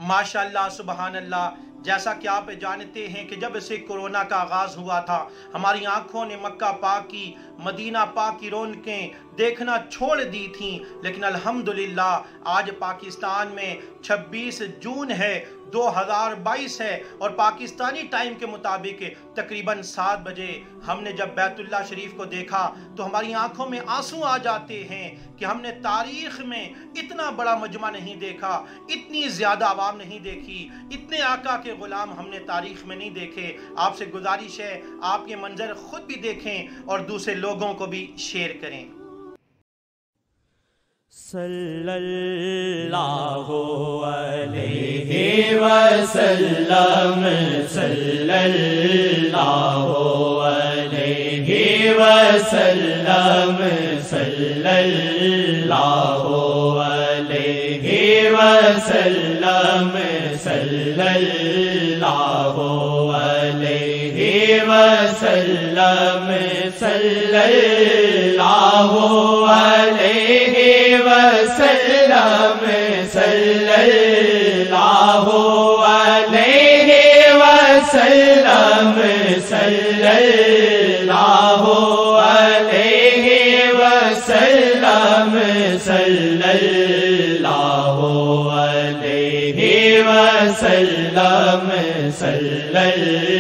माशाअल्लाह सुबहान अल्लाह। जैसा कि आप जानते हैं कि जब से कोरोना का आगाज़ हुआ था, हमारी आंखों ने मक्का पाक की, मदीना पाक की रौनकें देखना छोड़ दी थी, लेकिन अल्हम्दुलिल्लाह आज पाकिस्तान में 26 जून है 2022 है, और पाकिस्तानी टाइम के मुताबिक तकरीबन 7 बजे हमने जब बैतुल्लाह शरीफ को देखा तो हमारी आंखों में आंसू आ जाते हैं कि हमने तारीख में इतना बड़ा मजमा नहीं देखा, इतनी ज़्यादा आवाम नहीं देखी, इतने आका के गुलाम हमने तारीख में नहीं देखे। आपसे गुजारिश है आप ये मंजर खुद भी देखें और दूसरे लोगों को भी शेयर करें। सल्लल्लाहु अलैहि वसल्लम, सल्लल्लाहु अलैहि वसल्लम, सल्लल्लाहु अलैहि वसल्लम, सल्लल्लाहु अलैहि वसल्लम, सल्लल्लाहु अलैहि वसल्लम, सल्लल्लाहु अलैहि वसल्लम, सल्लल्लाहु अलैहि वसल्लम, सल्लल्लाहु अलैहि वसल्लम, सल्लल्लाहु